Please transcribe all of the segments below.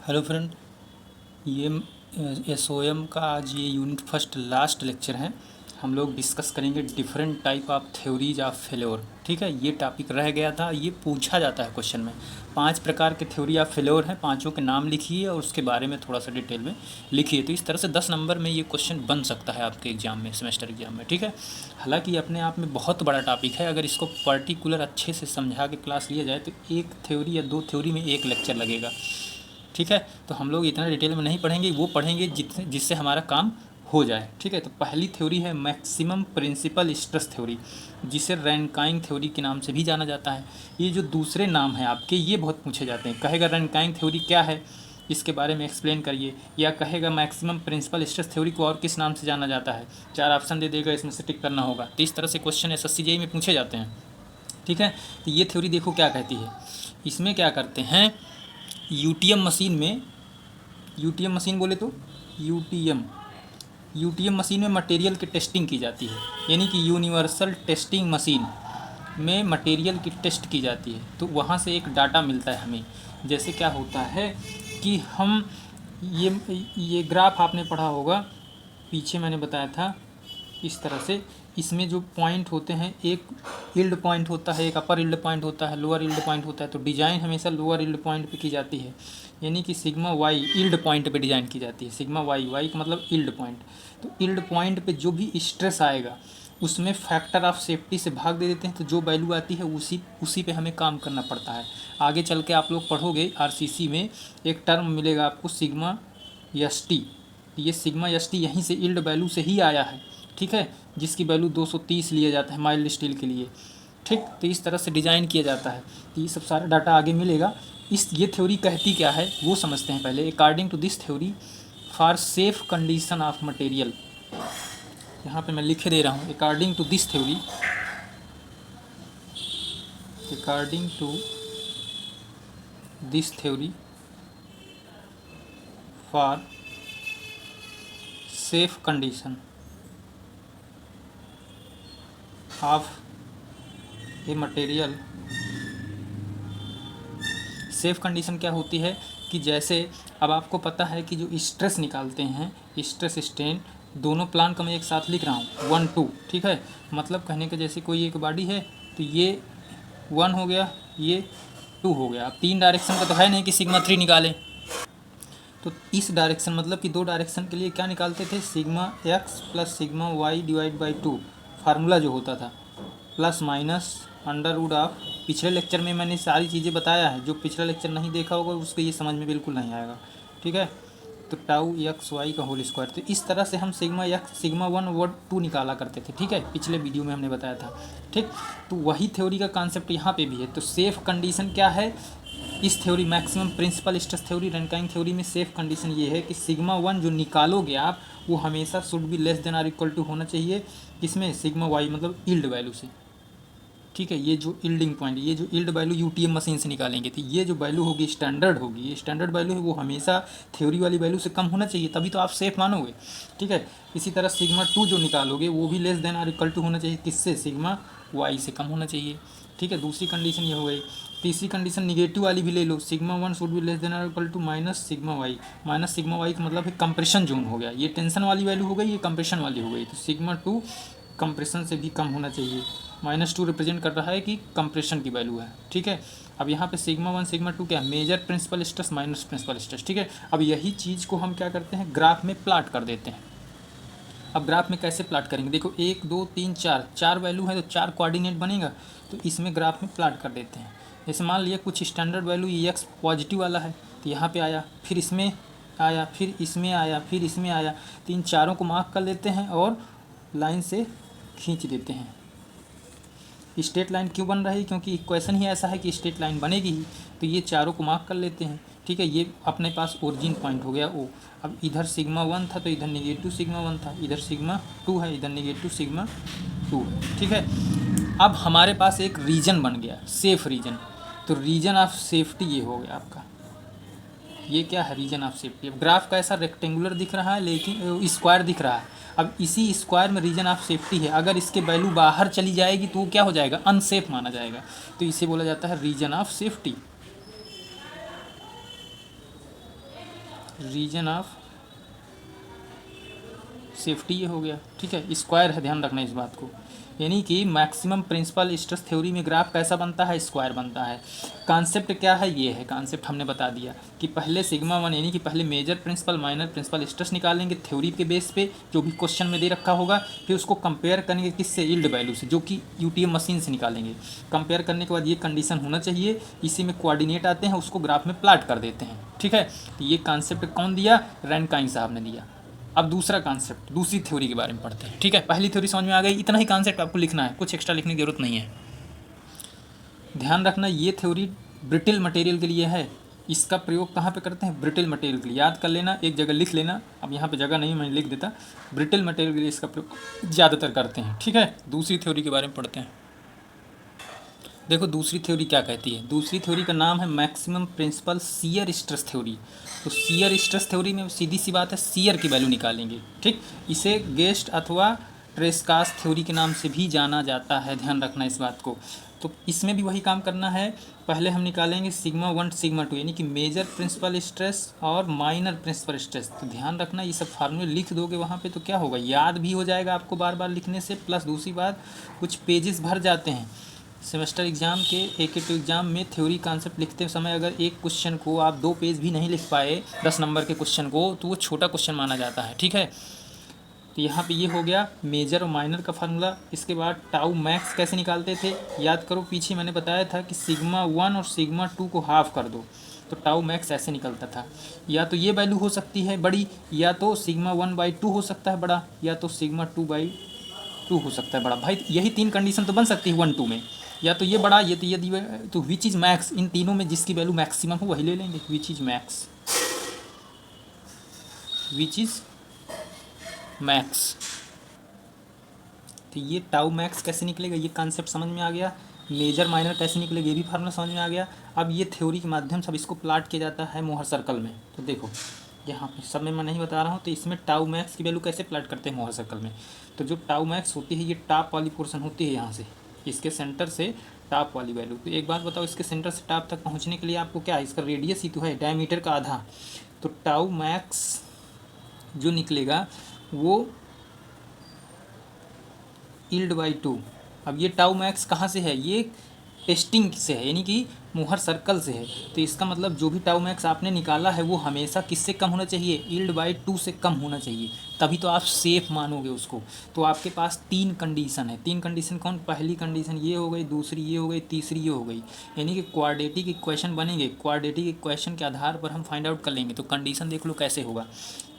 Hello friend, ये SOM का आज ये यूनिट फर्स्ट लास्ट लेक्चर है। हम लोग डिस्कस करेंगे different type of theories of failure. ठीक है, ये टॉपिक रह गया था, ये पूछा जाता है क्वेश्चन में। 5 प्रकार के थ्योरी ऑफ फेल्योर हैं, पांचों के नाम लिखिए और उसके बारे में थोड़ा सा डिटेल में लिखिए। तो इस तरह से 10 नंबर में ये क्वेश्चन बन सकता है आपके एग्जाम में, सेमेस्टर एग्जाम में। ठीक है, हालांकि ये अपने आप में बहुत बड़ा टॉपिक है। अगर इसको पर्टिकुलर अच्छे से समझा के क्लास लिया जाए तो एक थ्योरी या 2 थ्योरी में एक लेक्चर लगेगा। ठीक है, तो हम लोग इतना डिटेल में नहीं पढ़ेंगे, वो पढ़ेंगे जिससे हमारा काम हो जाए। ठीक है, तो पहली थ्योरी है मैक्सिमम प्रिंसिपल स्ट्रेस थ्योरी, जिसे रैनकाइन थ्योरी के नाम से भी जाना जाता है। ये जो दूसरे नाम हैं आपके, ये बहुत पूछे जाते हैं। कहेगा रैनकाइन थ्योरी क्या है, इसके बारे में एक्सप्लेन करिए, या कहेगा मैक्सिमम प्रिंसिपल स्ट्रेस थ्योरी को और किस नाम से जाना जाता है। 4 ऑप्शन दे देगा, इसमें से टिक करना होगा। तो इस तरह से क्वेश्चन एसएससी में पूछे जाते हैं। ठीक है, तो ये थ्योरी देखो क्या कहती है। इसमें क्या करते हैं, यूटीएम मशीन में, यूटीएम मशीन बोले तो यूटीएम मशीन में मटेरियल की टेस्टिंग की जाती है, यानी कि यूनिवर्सल टेस्टिंग मशीन में मटेरियल की टेस्ट की जाती है। तो वहाँ से एक डाटा मिलता है हमें। जैसे क्या होता है कि हम ये ग्राफ आपने पढ़ा होगा, पीछे मैंने बताया था इस तरह से। इसमें जो पॉइंट होते हैं, एक यील्ड पॉइंट होता है, एक अपर यील्ड पॉइंट होता है, लोअर यील्ड पॉइंट होता है। तो डिज़ाइन हमेशा लोअर यील्ड पॉइंट पे की जाती है, यानी कि सिग्मा वाई यील्ड पॉइंट पे डिज़ाइन की जाती है। सिग्मा वाई का मतलब यील्ड पॉइंट। तो यील्ड पॉइंट पे जो भी स्ट्रेस आएगा उसमें फैक्टर ऑफ सेफ्टी से भाग दे देते हैं। तो जो वैल्यू आती है उसी पे हमें काम करना पड़ता है। आगे चल के आप लोग पढ़ोगे आरसीसी में, एक टर्म मिलेगा आपको सिग्मा एस टी। ये सिग्मा एस टी यहीं से यील्ड वैल्यू से ही आया है। ठीक है, जिसकी वैल्यू 230 लिया जाता है माइल्ड स्टील के लिए। ठीक, तो इस तरह से डिज़ाइन किया जाता है। तो ये सब सारा डाटा आगे मिलेगा। ये थ्योरी कहती क्या है वो समझते हैं पहले। According to this theory for safe condition of material, यहाँ पे मैं लिख दे रहा हूँ, according to this theory, according to this theory for safe condition of a material. Safe condition क्या होती है कि जैसे अब आपको पता है कि जो स्ट्रेस निकालते हैं, स्ट्रेस स्ट्रेन, दोनों प्लान का मैं एक साथ लिख रहा हूँ 1 2। ठीक है, मतलब कहने के जैसे कोई एक बॉडी है तो ये 1 हो गया, ये 2 हो गया। अब 3 डायरेक्शन का तो है नहीं कि सिग्मा 3 निकालें। तो इस डायरेक्शन मतलब कि 2 डायरेक्शन के लिए क्या निकालते थे, sigma x plus sigma y divide by 2 formula जो होता था, plus minus under root of. पिछले लेक्चर में मैंने सारी चीज़ें बताया है, जो पिछला लेक्चर नहीं देखा होगा उसको ये समझ में बिल्कुल नहीं आएगा। ठीक है, तो टाउ एक्स वाई का होल स्क्वायर। तो इस तरह से हम सिग्मा एक्स सिग्मा 1 और 2 निकाला करते थे। ठीक है, पिछले वीडियो में हमने बताया था। ठीक, तो वही थ्योरी का कॉन्सेप्ट यहाँ पे भी है। तो सेफ कंडीशन क्या है इस theory, maximum principal stress theory, Rankine theory में सेफ कंडीशन ये है कि सिग्मा 1 जो निकालोगे आप, वो हमेशा should be less than or equal to होना चाहिए किसमें, सिग्मा वाई मतलब यील्ड वैल्यू से। ठीक है, ये जो यील्डिंग पॉइंट, ये जो यील्ड वैल्यू यूटीएम मशीन से निकालेंगे, तो ये जो वैल्यू होगी स्टैंडर्ड होगी, ये स्टैंडर्ड वैल्यू है वो हमेशा थ्योरी वाली वैल्यू से कम होना चाहिए, तभी तो आप सेफ मानोगे। ठीक है, इसी तरह सिग्मा 2 जो निकालोगे वो भी less than or equal to होना चाहिए किससे, सिग्मा वाई से कम होना चाहिए। ठीक है, दूसरी कंडीशन ये हो गई। तीसरी कंडीशन निगेटिव वाली भी ले लो, sigma 1 should be less than or equal to minus sigma Y. Minus sigma Y का मतलब है कंप्रेशन जोन हो गया, ये टेंशन वाली वैल्यू हो गई, ये कंप्रेशन वाली हो गई। तो सिग्मा 2 कंप्रेशन से भी कम होना चाहिए। -2 रिप्रेजेंट कर रहा है कि कंप्रेशन की वैल्यू है। ठीक है, अब यहाँ पे सिग्मा 1 सिग्मा 2 क्या है, major principal stress minus principal stress. ठीक है, अब यही चीज़ को हम क्या करते हैं, ग्राफ में प्लाट कर देते हैं। अब ग्राफ में कैसे प्लाट करेंगे, देखो 1 2 3 4 वैल्यू है तो 4 कोऑर्डिनेट बनेगा। तो इसमें ग्राफ में प्लाट कर देते हैं। जैसे मान लिया कुछ स्टैंडर्ड वैल्यू एक्स पॉजिटिव वाला है, तो यहाँ पे आया, फिर इसमें आया, फिर इसमें आया, फिर इसमें आया। तो इन चारों को मार्क कर लेते हैं और लाइन से खींच देते हैं। स्ट्रेट लाइन क्यों बन रहा है, क्योंकि इक्वेशन ही ऐसा है कि स्ट्रेट लाइन बनेगी ही। तो ये चारों को मार्क कर लेते हैं। ठीक है, ये अपने पास ओरिजिन पॉइंट हो गया ओ। अब इधर सिग्मा 1 था तो इधर निगेटिव सिग्मा 1 था, इधर सिग्मा 2 है, इधर निगेटिव सिग्मा 2 है। ठीक है, अब हमारे पास एक रीजन बन गया, सेफ रीजन। तो रीजन ऑफ सेफ्टी ये हो गया आपका, ये क्या है, रीजन ऑफ सेफ्टी। अब ग्राफ का ऐसा रेक्टेंगुलर दिख रहा है लेकिन स्क्वायर दिख रहा है। अब इसी स्क्वायर में रीजन ऑफ सेफ्टी है, अगर इसके वैल्यू बाहर चली जाएगी तो वो क्या हो जाएगा, अनसेफ माना जाएगा। तो इसे बोला जाता है region of safety. Region of safety ये हो गया, ठीक है। स्क्वायर है, ध्यान रखना इस बात को, यानी कि मैक्सिमम प्रिंसिपल स्ट्रेस थ्योरी में ग्राफ कैसा बनता है, स्क्वायर बनता है। कॉन्सेप्ट क्या है, ये है कॉन्सेप्ट, हमने बता दिया कि पहले सिग्मा वन यानी कि पहले major principal minor principal stress निकालेंगे थ्योरी के बेस पे, जो भी क्वेश्चन में दे रखा होगा, फिर उसको कंपेयर करेंगे किससे, यील्ड वैल्यू से, जो कि यूटीएम मशीन से निकालेंगे। कंपेयर करने के बाद ये कंडीशन होना चाहिए, इसी में कोऑर्डिनेट आते हैं, उसको ग्राफ में प्लाट कर देते हैं, ठीक है। तो ये कॉन्सेप्ट कौन दिया, रैनकाइन साहब ने दिया। अब दूसरा कॉन्सेप्ट, दूसरी थ्योरी के बारे में पढ़ते हैं, ठीक है। पहली थ्योरी समझ में आ गई, इतना ही कॉन्सेप्ट आपको लिखना है, कुछ एक्स्ट्रा लिखने की जरूरत नहीं है। ध्यान रखना ये थ्योरी ब्रिटिल मटेरियल के लिए है, इसका प्रयोग कहाँ पे करते हैं, ब्रिटिल मटेरियल के लिए, याद कर लेना, एक जगह लिख लेना, अब यहाँ पे जगह नहीं मैं लिख देता, ब्रिटिल मटेरियल के लिए इसका प्रयोग ज़्यादातर करते हैं, ठीक है। दूसरी थ्योरी के बारे में पढ़ते हैं। देखो दूसरी थ्योरी क्या कहती है, दूसरी थ्योरी का नाम है maximum principal shear stress theory. तो शियर स्ट्रेस थ्योरी में सीधी सी बात है, शियर की वैल्यू निकालेंगे, ठीक। इसे गेस्ट अथवा ट्रेस्कास थ्योरी के नाम से भी जाना जाता है, ध्यान रखना इस बात को। तो इसमें भी वही काम करना है, पहले हम निकालेंगे सिग्मा वन सिग्मा टू, यानी कि मेजर प्रिंसिपल स्ट्रेस और माइनर प्रिंसिपल स्ट्रेस। तो ध्यान रखना ये सब फार्मूले लिख दोगे वहाँ पे तो क्या होगा, याद भी हो जाएगा आपको बार बार लिखने से, प्लस दूसरी बात कुछ पेजेस भर जाते हैं सेमेस्टर एग्ज़ाम के, एक एग्ज़ाम में थ्योरी कॉन्सेप्ट लिखते समय अगर एक क्वेश्चन को आप 2 पेज भी नहीं लिख पाए 10 नंबर के क्वेश्चन को, तो वो छोटा क्वेश्चन माना जाता है, ठीक है। तो यहाँ पे ये हो गया मेजर और माइनर का फार्मूला। इसके बाद टाउ मैक्स कैसे निकालते थे, याद करो, पीछे मैंने बताया था कि सिग्मा वन और सिग्मा टू को हाफ कर दो, तो टाउ मैक्स ऐसे निकलता था। या तो ये वैल्यू हो सकती है बड़ी, या तो सिग्मा वन बाई टू हो सकता है बड़ा, या तो सिग्मा टू बाई टू हो सकता है बड़ा। भाई यही 3 कंडीशन तो बन सकती है 1 2 में, या तो ये बड़ा, ये तो यदि तो विच इज़ मैक्स, इन तीनों में जिसकी वैल्यू मैक्सिमम हो वही ले लेंगे, which is max, which is max. तो ये टाउ मैक्स कैसे निकलेगा, ये कॉन्सेप्ट समझ में आ गया। मेजर माइनर कैसे निकलेगा ये भी फार्मूला समझ में आ गया। अब ये थ्योरी के माध्यम से अब इसको प्लाट किया जाता है मोहर सर्कल में। तो देखो यहाँ पे सब में मैं नहीं बता रहा हूँ, तो इसमें टाउ मैक्स की वैल्यू कैसे प्लाट करते हैं मोहर सर्कल में। तो जो टाउ मैक्स होती है ये टॉप वाली पोर्शन होती है, यहाँ से इसके सेंटर से टॉप वाली वैल्यू। तो एक बात बताओ, इसके सेंटर से टॉप तक पहुँचने के लिए आपको क्या है, इसका रेडियस ही तो है, डायमीटर का आधा। तो टाउ मैक्स जो निकलेगा वो यील्ड बाई टू। अब ये टाउ मैक्स कहाँ से है, ये टेस्टिंग से है, यानी कि मोहर सर्कल से है। तो इसका मतलब जो भी टाउ मैक्स आपने निकाला है वो हमेशा किससे कम होना चाहिए, यील्ड बाई टू से कम होना चाहिए, तभी तो आप सेफ मानोगे उसको। तो आपके पास 3 कंडीशन है, 3 कंडीशन कौन, पहली कंडीशन ये हो गई, दूसरी ये हो गई, तीसरी ये हो गई, यानी कि क्वाड्रेटिक इक्वेशन बनेंगे। क्वाड्रेटिक इक्वेशन के आधार पर हम फाइंड आउट कर लेंगे। तो कंडीशन देख लो कैसे होगा।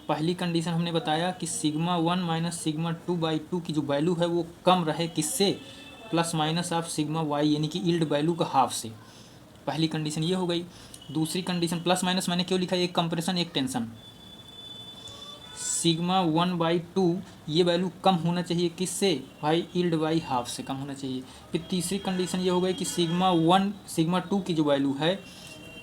पहली कंडीशन हमने बताया कि sigma one minus sigma two by two की जो वैल्यू है वो कम रहे किससे, plus minus of sigma y यानी कि यील्ड वैल्यू का हाफ से। पहली कंडीशन ये हो गई। दूसरी कंडीशन, प्लस माइनस मैंने क्यों लिखा, एक कंप्रेशन एक tension, sigma one by two ये वैल्यू कम होना चाहिए किससे भाई, यील्ड बाई हाफ से कम होना चाहिए। फिर तीसरी कंडीशन ये हो गई कि सिग्मा टू की जो वैल्यू है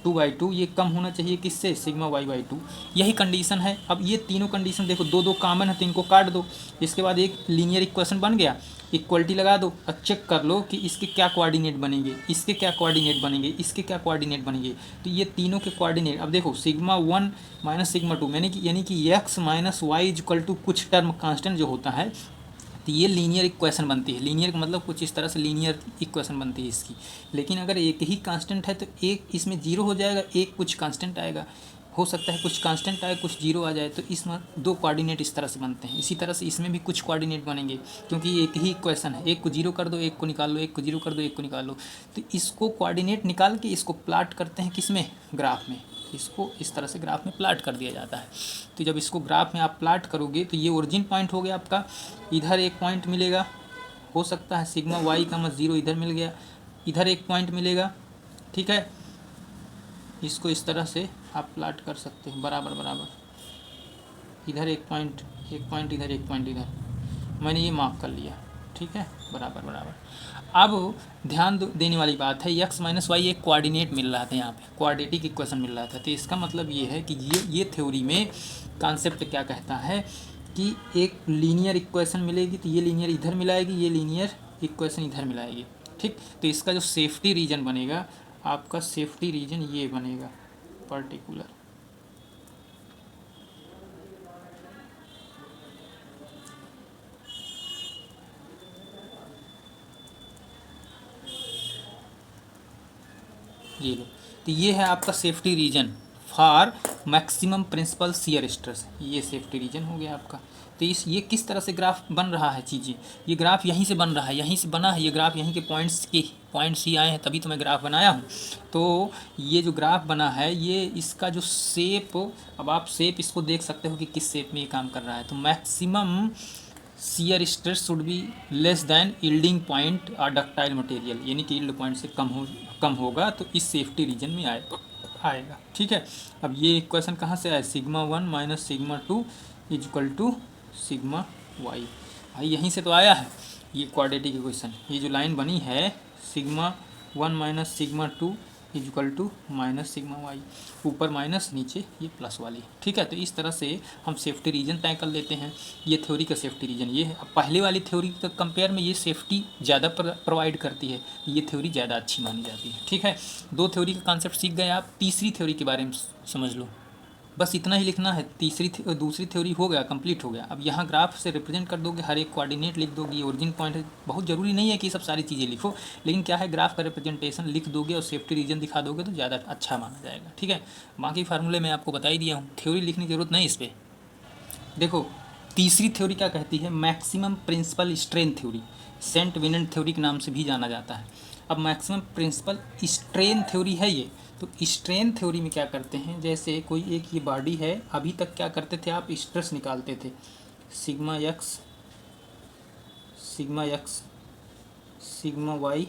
2/2 ये कम होना चाहिए किससे, सिग्मा y/2। यही कंडीशन है। अब ये तीनों कंडीशन देखो, दो दो कॉमन है तो इनको काट दो, इसके बाद एक लीनियर इक्वेशन बन गया, इक्वलिटी लगा दो और चेक कर लो कि इसके क्या कोऑर्डिनेट बनेंगे, इसके क्या कोऑर्डिनेट बनेंगे, इसके क्या कोऑर्डिनेट बनेंगे। तो ये तीनों के कोऑर्डिनेट, अब देखो sigma one minus sigma two यानी कि x minus y equal to कुछ टर्म कांस्टेंट जो होता है, तो ये लीनियर इक्वेशन बनती है। लीनियर का मतलब कुछ इस तरह से लीनियर इक्वेशन बनती है इसकी। लेकिन अगर एक ही कांस्टेंट है तो एक इसमें जीरो हो जाएगा, एक कुछ कांस्टेंट आएगा, हो सकता है कुछ कांस्टेंट आए कुछ जीरो आ जाए, तो इसमें 2 कोऑर्डिनेट इस तरह से बनते हैं। इसी तरह से इसमें भी कुछ कोऑर्डिनेट बनेंगे, क्योंकि एक ही इक्वेशन है, एक को जीरो कर दो एक को निकाल लो, एक को जीरो कर दो एक को निकाल लो। तो इसको कोऑर्डिनेट निकाल के इसको प्लाट करते हैं किस में, ग्राफ में। इसको इस तरह से ग्राफ में प्लाट कर दिया जाता है। तो जब इसको ग्राफ में आप प्लाट करोगे तो ये ओरिजिन पॉइंट हो गया आपका, इधर एक पॉइंट मिलेगा, हो सकता है सिग्मा वाई का मत 0 इधर मिल गया, इधर एक पॉइंट मिलेगा, ठीक है। इसको इस तरह से आप प्लाट कर सकते हो, बराबर बराबर, इधर एक पॉइंट इधर एक पॉइंट इधर, मैंने ये मार्क कर लिया, ठीक है, बराबर बराबर। अब ध्यान देने वाली बात है, x माइनस वाई एक कोऑर्डिनेट मिल रहा था, यहाँ पे क्वाड्रेटिक इक्वेशन मिल रहा था। तो इसका मतलब ये है कि ये थ्योरी में कॉन्सेप्ट क्या कहता है कि एक लीनियर इक्वेशन मिलेगी तो ये लीनियर इधर मिलाएगी, ये लीनियर इक्वेशन इधर मिलाएगी, ठीक। तो इसका जो सेफ्टी रीजन बनेगा आपका, सेफ्टी रीजन ये बनेगा पर्टिकुलर, ये लो, तो ये है आपका safety region for maximum principal shear stress, ये सेफ्टी रीजन हो गया आपका। तो ये किस तरह से ग्राफ बन रहा है चीज़ें, ये ग्राफ यहीं से बन रहा है, यहीं से बना है ये ग्राफ, यहीं के पॉइंट्स ही आए हैं तभी तो मैं ग्राफ बनाया हूँ। तो ये जो ग्राफ बना है ये इसका जो शेप, अब आप शेप इसको देख सकते हो कि किस शेप में ये काम कर रहा है। तो maximum shear stress should be less than yielding point और डक्टाइल मटेरियल, यानी कि यील्ड पॉइंट से कम होगा तो इस सेफ्टी रीजन में आएगा। ठीक है, अब ये क्वेश्चन कहाँ से आया, sigma 1 minus sigma 2 is equal to sigma y, भाई यहीं से तो आया है ये क्वाड्रेटिक इक्वेशन। ये जो लाइन बनी है sigma 1 minus sigma 2 is equal to minus sigma Y, ऊपर माइनस नीचे ये प्लस वाली। ठीक है, तो इस तरह से हम सेफ्टी रीजन तय कर लेते हैं। ये थ्योरी का सेफ्टी रीजन ये है। अब पहले वाली थ्योरी के कंपेयर में ये सेफ्टी ज़्यादा प्रोवाइड करती है, ये थ्योरी ज़्यादा अच्छी मानी जाती है। ठीक है, दो थ्योरी का कॉन्सेप्ट सीख गए आप, तीसरी थ्योरी के बारे में समझ लो, बस इतना ही लिखना है। दूसरी थ्योरी हो गया, कंप्लीट हो गया। अब यहाँ ग्राफ से रिप्रेजेंट कर दोगे, हर एक कोऑर्डिनेट लिख दोगे, ओरिजिन पॉइंट है, बहुत ज़रूरी नहीं है कि सब सारी चीज़ें लिखो, लेकिन क्या है ग्राफ का रिप्रेजेंटेशन लिख दोगे और सेफ्टी रीजन दिखा दोगे तो ज़्यादा अच्छा माना जाएगा। ठीक है, बाकी फार्मूले मैं आपको बता ही दिया हूँ, थ्योरी लिखने की जरूरत नहीं इस पर। देखो तीसरी थ्योरी क्या कहती है, maximum principal strain theory, Saint Venant theory के नाम से भी जाना जाता है। अब मैक्सिमम प्रिंसिपल स्ट्रेन थ्योरी है ये, तो स्ट्रेन थ्योरी में क्या करते हैं, जैसे कोई एक ये बॉडी है, अभी तक क्या करते थे आप, स्ट्रेस निकालते थे, sigma X sigma Y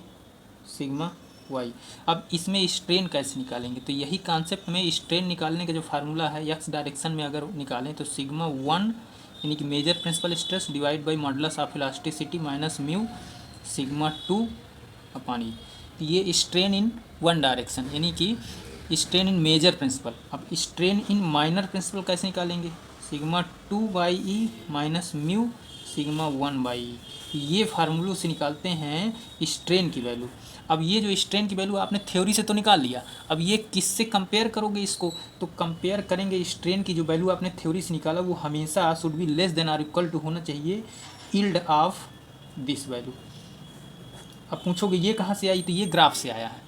sigma Y. अब इसमें स्ट्रेन कैसे निकालेंगे, तो यही कॉन्सेप्ट में स्ट्रेन निकालने का जो फार्मूला है, एक्स डायरेक्शन में अगर निकालें तो सिग्मा 1 यानी कि major principal stress divide by modulus of elasticity minus mu sigma 2 upon E. ये स्ट्रेन इन वन डायरेक्शन यानी कि स्ट्रेन इन मेजर प्रिंसिपल। अब स्ट्रेन इन माइनर प्रिंसिपल कैसे निकालेंगे, sigma 2 by E minus mu sigma 1 by E, ये फार्मूलों से निकालते हैं स्ट्रेन की वैल्यू। अब ये जो स्ट्रेन की वैल्यू आपने थ्योरी से तो निकाल लिया, अब ये किससे कंपेयर करोगे इसको, तो कंपेयर करेंगे स्ट्रेन की जो वैल्यू आपने थ्योरी से निकाला वो हमेशा शुड बी लेस देन और इक्वल टू होना चाहिए यील्ड ऑफ दिस वैल्यू। अब पूछोगे ये कहाँ से आई, तो ये ग्राफ से आया है।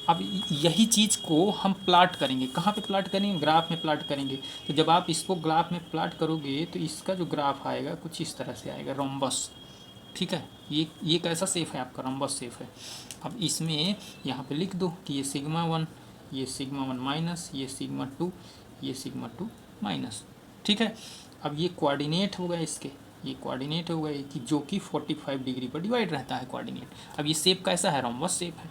अब यही चीज़ को हम प्लाट करेंगे, कहाँ पे प्लाट करेंगे, ग्राफ में प्लाट करेंगे। तो जब आप इसको ग्राफ में प्लाट करोगे तो इसका जो ग्राफ आएगा कुछ इस तरह से आएगा, रोम्बस। ठीक है, ये कैसा शेप है आपका, रोम्बस शेप है। अब इसमें यहाँ पे लिख दो कि ये सिग्मा 1, ये सिग्मा 1 माइनस, ये सिग्मा 2, ये सिग्मा 2 माइनस। ठीक है, अब ये कोऑर्डिनेट हो गए इसके, ये कोऑर्डिनेट हो गए कि जो कि 45 डिग्री पर डिवाइड रहता है कोऑर्डिनेट। अब ये शेप कैसा है, रोम्बस शेप है,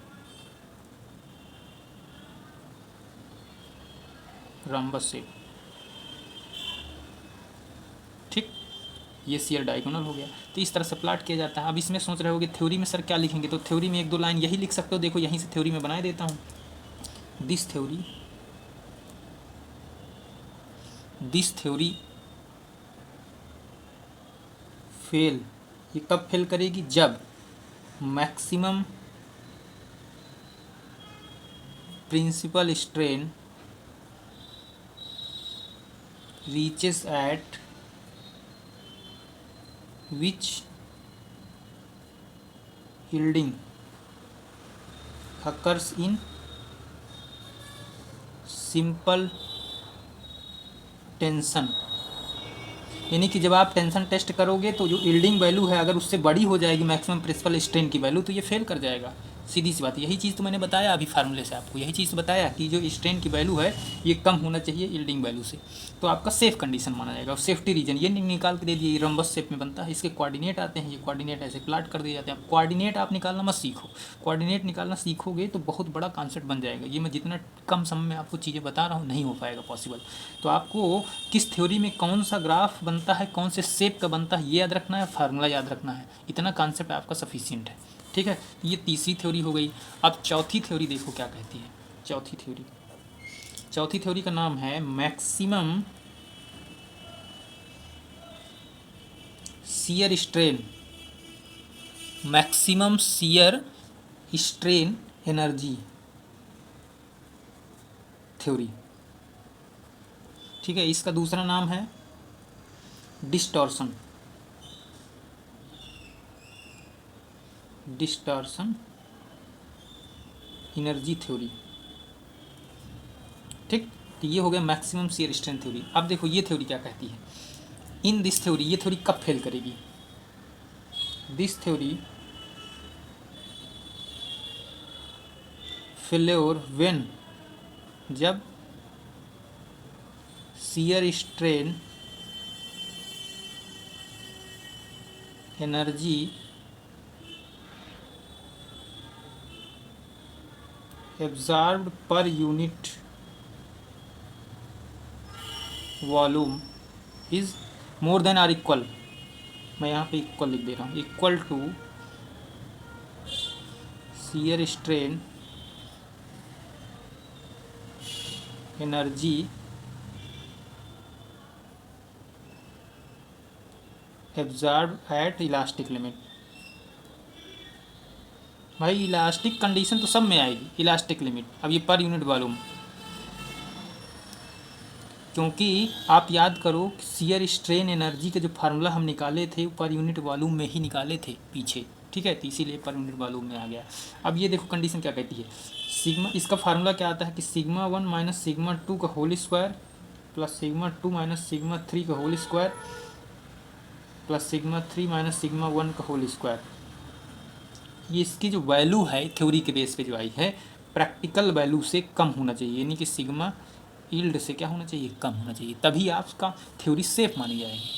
रोम्बस शेप। ठीक, ये शियर डायगोनल हो गया। तो इस तरह से प्लाट किया जाता है। अब इसमें सोच रहे होगे थ्योरी में सर क्या लिखेंगे, तो थ्योरी में एक दो लाइन यही लिख सकते हो, देखो यहीं से थ्योरी में बना देता हूँ। दिस थ्योरी फेल, ये कब फेल करेगी, जब maximum principal strain reaches at which yielding occurs in simple tension. यानी कि जब आप टेंशन टेस्ट करोगे तो जो यील्डिंग वैल्यू है अगर उससे बड़ी हो जाएगी मैक्सिमम प्रिंसिपल स्ट्रेन की वैल्यू तो ये फेल कर जाएगा, सीधी सी बात। यही चीज़ तो मैंने बताया अभी फार्मूले से आपको, यही चीज़ बताया कि जो स्ट्रेन की वैल्यू है ये कम होना चाहिए यील्डिंग वैल्यू से, तो आपका सेफ कंडीशन माना जाएगा। और सेफ्टी रीजन ये निकाल के दे दिए, रंबस शेप में बनता है, इसके कोऑर्डिनेट आते हैं, ये कोऑर्डिनेट ऐसे प्लाट कर दिए जाते हैं। कोऑर्डिनेट आप निकालना मत सीखो, कोऑर्डिनेट निकालना सीखोगे तो बहुत बड़ा कॉन्सेप्ट बन जाएगा। ये मैं जितना कम समय में आपको चीज़ें बता रहा हूँ नहीं हो पाएगा पॉसिबल। तो आपको किस थ्योरी में कौन सा ग्राफ बनता है, कौन से शेप का बनता है ये याद रखना है, फार्मूला याद रखना है, इतना कॉन्सेप्ट आपका सफिशिएंट है। ठीक है, ये तीसरी थ्योरी हो गई। अब चौथी थ्योरी देखो क्या कहती है। चौथी थ्योरी का नाम है maximum shear strain, maximum shear strain energy theory. ठीक है, इसका दूसरा नाम है डिस्टॉर्शन एनर्जी थ्योरी। ठीक। तो ये हो गया मैक्सिमम शियर स्ट्रेंथ थ्योरी। अब देखो ये थ्योरी क्या कहती है, इन दिस थ्योरी, ये थ्योरी कब फेल करेगी, दिस थ्योरी फेल्योर व्हेन, जब shear strain energy absorbed per unit volume is more than or equal, मैं यहाँ पे इक्वल लिख दे रहा हूँ, equal to shear strain energy absorb at elastic limit. भाई इलास्टिक कंडीशन तो सब में आएगी, इलास्टिक लिमिट। अब ये पर यूनिट वॉल्यूम, क्योंकि आप याद करो शियर स्ट्रेन एनर्जी के जो फार्मूला हम निकाले थे पर यूनिट वॉल्यूम में ही निकाले थे पीछे, ठीक है, तो इसीलिए पर यूनिट वॉल्यूम में आ गया। अब ये देखो कंडीशन क्या कहती है, सिग्मा, इसका फार्मूला क्या आता है कि सिग्मा 1 माइनस सिग्मा 2 का whole square plus sigma 2 minus sigma 3 का whole square plus sigma 3 minus sigma 1 का होल स्क्वायर। ये इसकी जो वैल्यू है थ्योरी के बेस पे जो आई है, प्रैक्टिकल वैल्यू से कम होना चाहिए, यानी कि सिग्मा यील्ड से क्या होना चाहिए, कम होना चाहिए, तभी आपका थ्योरी सेफ मानी जाएगी,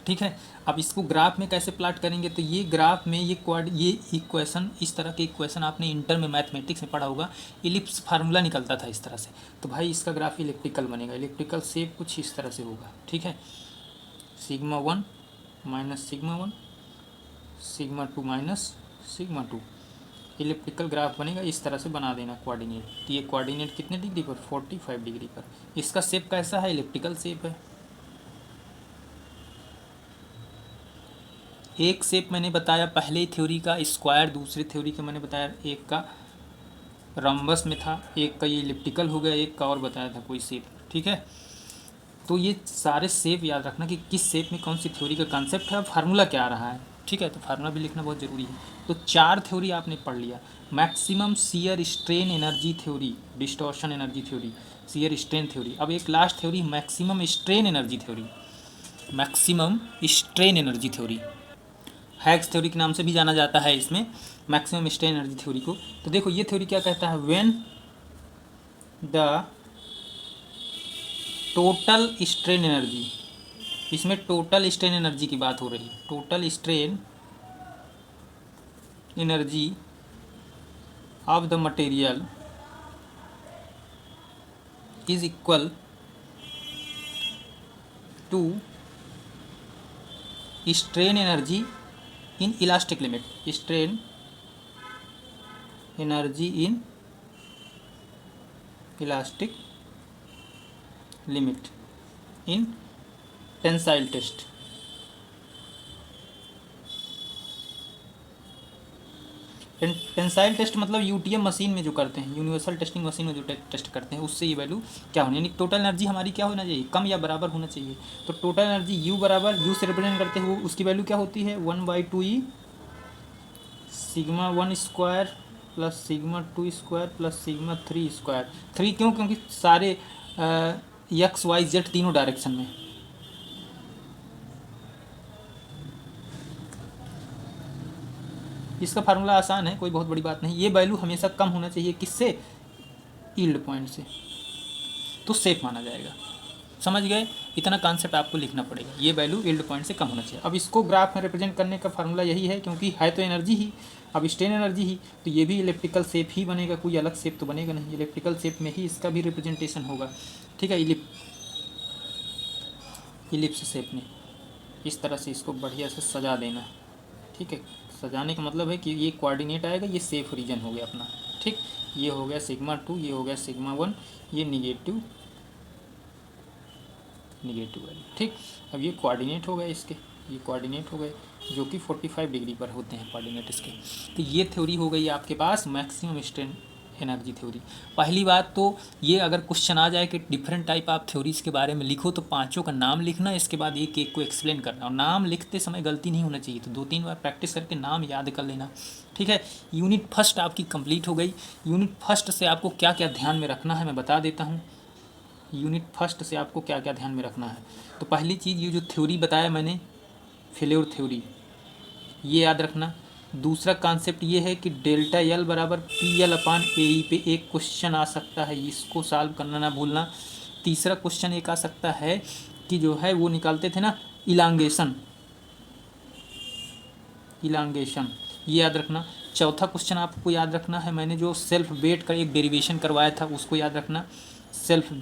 ठीक है। अब इसको ग्राफ में कैसे प्लाट करेंगे, तो ये ग्राफ में ये इक्वेशन, इस तरह के इक्वेशन आपने इंटर में मैथमेटिक्स में पढ़ा होगा, इलिप्स फार्मूला निकलता था इस तरह से, तो भाई इसका ग्राफ इलेप्टिकल बनेगा, इलेप्टिकल शेप कुछ इस तरह से होगा, ठीक है। Sigma 1 minus sigma 1, sigma 2 minus sigma 2, elliptical graph बनेगा, इस तरह से बना देना कोऑर्डिनेट। तो ये कोऑर्डिनेट कितने डिग्री पर, 45 डिग्री पर। इसका शेप कैसा है, इलिप्टिकल शेप है। एक शेप मैंने बताया पहले थ्योरी का स्क्वायर, दूसरी थ्योरी का मैंने बताया एक का रम्बस में था, एक का ये इलिप्टिकल हो गया, एक का और बताया था कोई शेप, ठीक है। तो ये सारे शेप याद रखना कि किस शेप में कौन सी थ्योरी का कॉन्सेप्ट है, फार्मूला क्या आ रहा है, ठीक है। तो फार्मूला भी लिखना बहुत ज़रूरी है। तो 4 थ्योरी आपने पढ़ लिया, maximum shear strain energy theory, distortion energy theory, shear strain theory. अब एक last theory maximum strain energy theory, maximum strain energy theory, हैग्स theory के नाम से भी जाना जाता है इसमें, मैक्सिमम स्ट्रेन एनर्जी थ्योरी को। तो देखो ये थ्योरी क्या कहता है, when the total strain energy, इसमें टोटल स्ट्रेन एनर्जी की बात हो रही है, total strain energy of the material is equal to strain energy in elastic limit, strain energy in elastic limit in tensile test. Tensile test मतलब UTM machine में जो करते हैं, यूनिवर्सल टेस्टिंग मशीन में जो टेस्ट करते हैं, उससे ये वैल्यू क्या होनी, यानी टोटल एनर्जी हमारी क्या होना चाहिए, कम या बराबर होना चाहिए। तो टोटल एनर्जी यू बराबर, यू से रिप्रेजेंट करते हुए उसकी वैल्यू क्या होती है, 1/2 sigma 1 square plus sigma 2 square plus sigma 3 square. 3 क्यों, क्योंकि सारे एक्स वाई जेड तीनों डायरेक्शन में। इसका फार्मूला आसान है, कोई बहुत बड़ी बात नहीं। ये वैल्यू हमेशा कम होना चाहिए, किससे, यील्ड पॉइंट से, तो सेफ माना जाएगा। समझ गए, इतना कॉन्सेप्ट आपको लिखना पड़ेगा, ये वैल्यू यील्ड पॉइंट से कम होना चाहिए। अब इसको ग्राफ में रिप्रेजेंट करने का फार्मूला यही है, क्योंकि है तो एनर्जी ही, अब स्ट्रेन एनर्जी ही, तो ये भी इलेक्ट्रिकल शेप ही बनेगा, कोई अलग शेप तो बनेगा नहीं, इलेक्ट्रिकल शेप में ही इसका भी रिप्रेजेंटेशन होगा, ठीक है। इलिप्स शेप में इस तरह से इसको बढ़िया से सजा देना, ठीक है। सजाने का मतलब है कि ये कोऑर्डिनेट आएगा, ये सेफ रीजन हो गया अपना, ठीक। ये हो गया सिग्मा 2, ये हो गया सिग्मा 1, ये निगेटिव वैल्यू, ठीक। अब ये कोऑर्डिनेट हो गए इसके, ये कोऑर्डिनेट हो गए जो कि 45 डिग्री पर होते हैं कोऑर्डिनेट इसके। तो ये थ्योरी हो गई आपके पास मैक्सिमम स्ट्रेन एनर्जी थ्योरी। पहली बात तो ये, अगर क्वेश्चन आ जाए कि डिफरेंट टाइप ऑफ थ्योरीज के बारे में लिखो, तो पांचों का नाम लिखना, इसके बाद एक एक को एक्सप्लेन करना, और नाम लिखते समय गलती नहीं होना चाहिए, तो 2-3 बार प्रैक्टिस करके नाम याद कर लेना, ठीक है। यूनिट फर्स्ट आपकी कंप्लीट हो गई। यूनिट फर्स्ट से आपको क्या क्या ध्यान में रखना है मैं बता देता हूँ। यूनिट फर्स्ट से आपको क्या क्या ध्यान में रखना है, तो पहली चीज़ ये जो थ्योरी बताया मैंने, फेल्योर थ्योरी, ये याद रखना। दूसरा कॉन्सेप्ट ये है कि डेल्टा एल बराबर पी एल अपान ए ई पे एक क्वेश्चन आ सकता है, इसको सॉल्व करना ना भूलना। तीसरा क्वेश्चन एक आ सकता है कि जो है वो निकालते थे ना, इलांगेशन, ये याद रखना। चौथा क्वेश्चन आपको याद रखना है, मैंने जो सेल्फ वेट का एक डेरिवेशन करवाया था उसको याद रखना। सेल्फ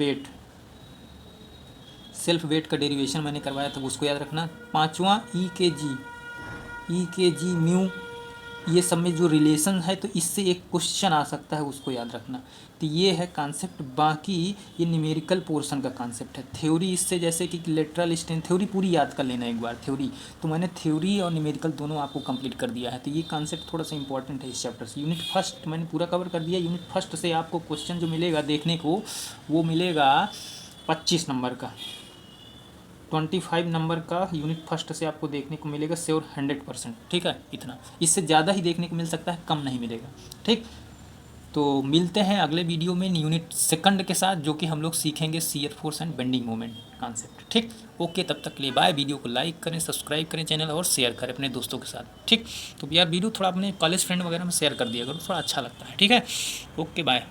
वेट का डेरिवेशन मैंने करवाया था, उसको याद रखना। पांचवा ई के जी म्यू, ये सब में जो रिलेशन है तो इससे एक क्वेश्चन आ सकता है, उसको याद रखना। तो ये है कॉन्सेप्ट। बाकी ये न्यूमेरिकल पोर्शन का कॉन्सेप्ट है। थ्योरी इससे जैसे कि लेटरल स्ट्रेन, थ्योरी पूरी याद कर लेना एक बार थ्योरी, तो मैंने थ्योरी और न्यूमेरिकल दोनों आपको कंप्लीट कर दिया है। तो ये कॉन्सेप्ट थोड़ा सा इंपॉर्टेंट है इस चैप्टर से। यूनिट फर्स्ट मैंने पूरा कवर कर दिया। यूनिट फर्स्ट से आपको क्वेश्चन जो मिलेगा देखने को, वो मिलेगा 25 नंबर का, 25 नंबर का यूनिट फर्स्ट से आपको देखने को मिलेगा श्योर 100%, ठीक है। इतना, इससे ज़्यादा ही देखने को मिल सकता है, कम नहीं मिलेगा, ठीक। तो मिलते हैं अगले वीडियो में यूनिट सेकंड के साथ, जो कि हम लोग सीखेंगे shear force and bending moment concept, ठीक। ओके, तब तक के लिए बाय। वीडियो को लाइक करें, सब्सक्राइब करें चैनल, और शेयर करें अपने दोस्तों के साथ, ठीक। तो यार वीडियो थोड़ा अपने कॉलेज फ्रेंड वगैरह में शेयर कर दिया करो, थोड़ा अच्छा लगता है, ठीक है। Okay bye.